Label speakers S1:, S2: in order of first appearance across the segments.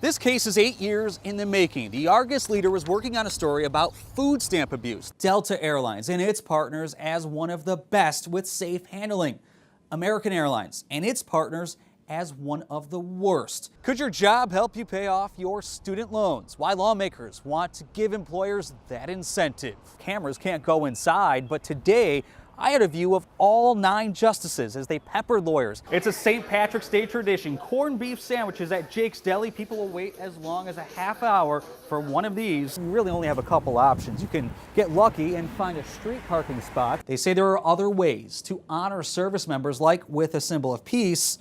S1: This case is 8 years in the making. The Argus leader was working on a story about food stamp abuse. Delta Airlines and its partners as one of the best with safe handling. American Airlines and its partners as one of the worst. Could your job help you pay off your student loans? Why lawmakers want to give employers that incentive. Cameras can't go inside, but today I had a view of all 9 justices as they peppered lawyers. It's a St. Patrick's Day tradition. Corned beef sandwiches at Jake's Deli. People will wait as long as a half hour for one of these. You really only have a couple options. You can get lucky and find a street parking spot. They say there are other ways to honor service members, like with a symbol of peace,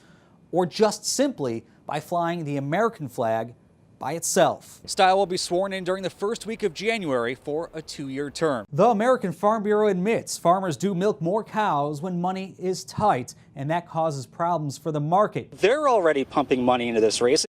S1: or just simply by flying the American flag by itself. Style will be sworn in during the first week of January for a 2-year term. The American Farm Bureau admits farmers do milk more cows when money is tight, and that causes problems for the market. They're already pumping money into this race.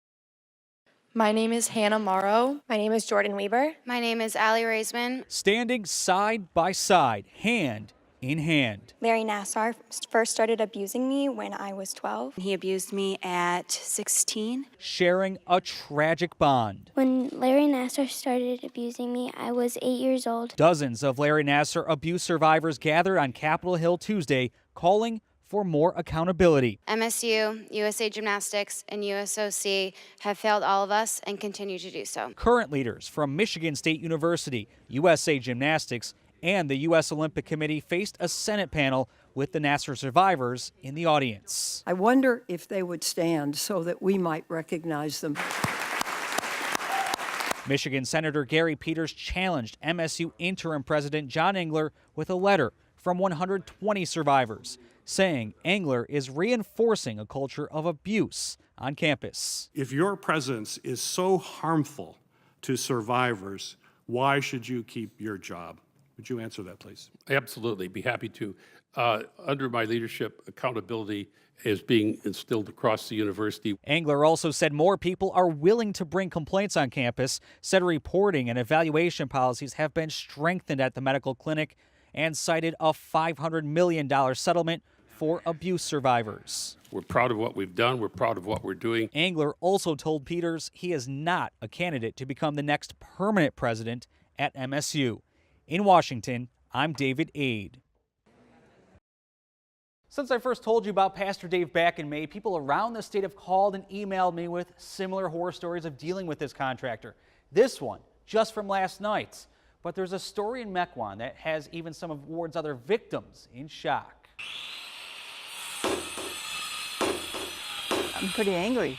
S2: My name is Hannah Morrow.
S3: My name is Jordan Weber.
S4: My name is Allie Raisman.
S1: Standing side by side, hand in hand.
S3: Larry Nassar first started abusing me when I was 12.
S4: He abused me at 16.
S1: Sharing a tragic bond.
S5: When Larry Nassar started abusing me, I was 8 years old.
S1: Dozens of Larry Nassar abuse survivors gathered on Capitol Hill Tuesday, calling for more accountability.
S4: MSU, USA Gymnastics, and USOC have failed all of us and continue to do so.
S1: Current leaders from Michigan State University, USA Gymnastics, and the U.S. Olympic Committee faced a Senate panel with the Nassar survivors in the audience.
S6: I wonder if they would stand so that we might recognize them.
S1: Michigan Senator Gary Peters challenged MSU interim president John Engler with a letter from 120 survivors, saying Engler is reinforcing a culture of abuse on campus.
S7: If your presence is so harmful to survivors, why should you keep your job? Would you answer that, please?
S8: Absolutely, be happy to. Under my leadership, accountability is being instilled across the university.
S1: Engler also said more people are willing to bring complaints on campus, said reporting and evaluation policies have been strengthened at the medical clinic, and cited a $500 million settlement for abuse survivors.
S8: We're proud of what we've done. We're proud of what we're doing.
S1: Engler also told Peters he is not a candidate to become the next permanent president at MSU. In Washington, I'm David Aid. Since I first told you about Pastor Dave back in May, people around the state have called and emailed me with similar horror stories of dealing with this contractor. This one, just from last night. But there's a story in Mequon that has even some of Ward's other victims in shock.
S9: I'm pretty angry.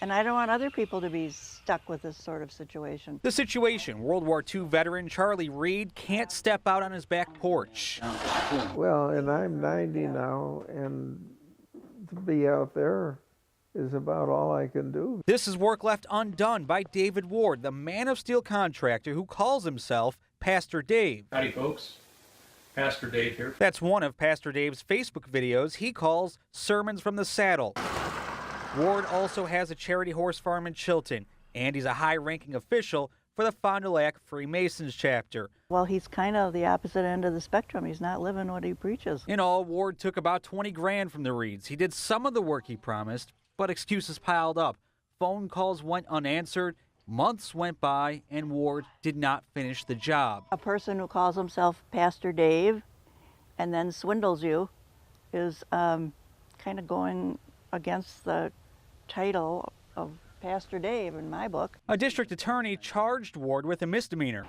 S9: And I don't want other people to be stuck with this sort of situation.
S1: The situation, World War II veteran Charlie Reed can't step out on his back porch.
S10: Well, and I'm 90 now, and to be out there is about all I can do.
S1: This is work left undone by David Ward, the Man of Steel contractor who calls himself Pastor Dave.
S11: Howdy, folks. Pastor Dave here.
S1: That's one of Pastor Dave's Facebook videos he calls Sermons from the Saddle. Ward also has a charity horse farm in Chilton, and he's a high-ranking official for the Fond du Lac Freemasons chapter.
S9: Well, he's kind of the opposite end of the spectrum. He's not living what he preaches.
S1: In all, Ward took about 20 grand from the Reeds. He did some of the work he promised, but excuses piled up. Phone calls went unanswered, months went by, and Ward did not finish the job.
S9: A person who calls himself Pastor Dave and then swindles you is kind of going against the title of Pastor Dave in my book.
S1: A district attorney charged Ward with a misdemeanor.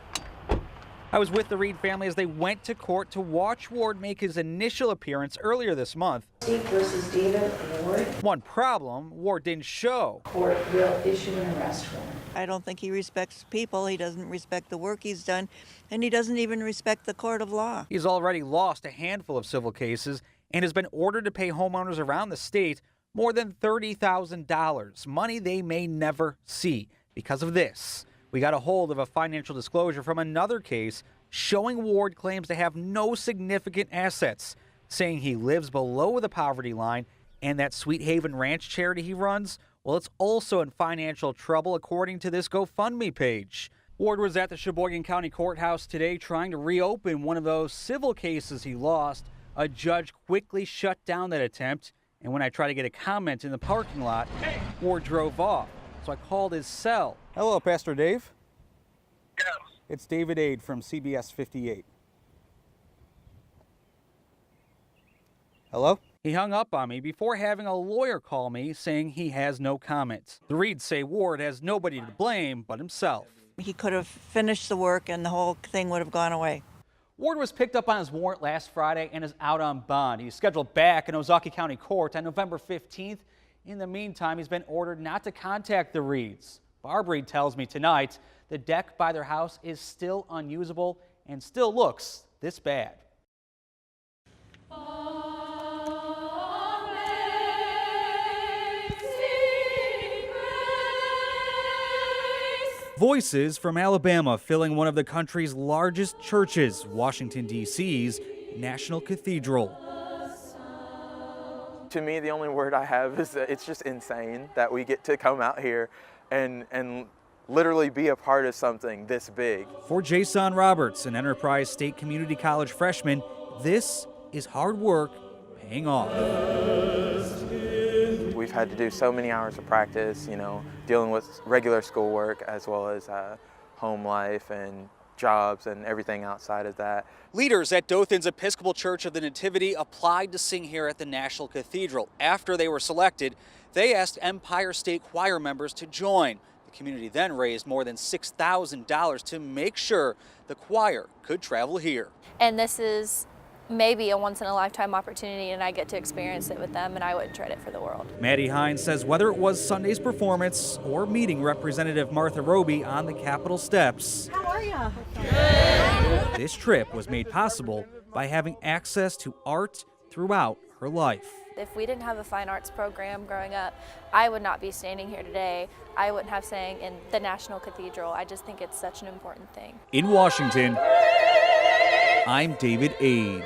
S1: I was with the Reed family as they went to court to watch Ward make his initial appearance earlier this month.
S12: Steve versus David Ward.
S1: One problem, Ward didn't show.
S12: Court will issue an arrest warrant.
S9: I don't think he respects people, he doesn't respect the work he's done, and he doesn't even respect the court of law.
S1: He's already lost a handful of civil cases and has been ordered to pay homeowners around the state more than $30,000, money they may never see. Because of this, we got a hold of a financial disclosure from another case showing Ward claims to have no significant assets, saying he lives below the poverty line and that Sweet Haven Ranch charity he runs, well, it's also in financial trouble according to this GoFundMe page. Ward was at the Sheboygan County Courthouse today trying to reopen one of those civil cases he lost. A judge quickly shut down that attempt, and when I tried to get a comment in the parking lot, Ward drove off. so I called his cell. Hello, Pastor Dave. Yes. It's David Aid from CBS 58. Hello? He hung up on me before having a lawyer call me saying he has no comment. The Reeds say Ward has nobody to blame but himself.
S9: He could have finished the work and the whole thing would have gone away.
S1: Ward was picked up on his warrant last Friday and is out on bond. He's scheduled back in Ozaukee County Court on November 15th. In the meantime, he's been ordered not to contact the Reeds. Barb Reed tells me tonight the deck by their house is still unusable and still looks this bad. Voices from Alabama filling one of the country's largest churches, Washington, D.C.'s National Cathedral.
S13: To me, the only word I have is that it's just insane that we get to come out here and literally be a part of something this big.
S1: For Jason Roberts, an Enterprise State Community College freshman, this is hard work paying off.
S13: We've had to do so many hours of practice, you know, dealing with regular schoolwork as well as home life and jobs and everything outside of that.
S1: Leaders at Dothan's Episcopal Church of the Nativity applied to sing here at the National Cathedral. After they were selected, they asked Empire State Choir members to join. The community then raised more than $6,000 to make sure the choir could travel here.
S2: And this is maybe a once-in-a-lifetime opportunity, and I get to experience it with them, and I wouldn't trade it for the world.
S1: Maddie Hines says whether it was Sunday's performance or meeting Representative Martha Roby on the Capitol steps,
S9: How are you?
S1: this trip was made possible by having access to art throughout her life.
S2: If we didn't have a fine arts program growing up, I would not be standing here today. I wouldn't have sang in the National Cathedral. I just think it's such an important thing.
S1: In Washington, I'm David Aid.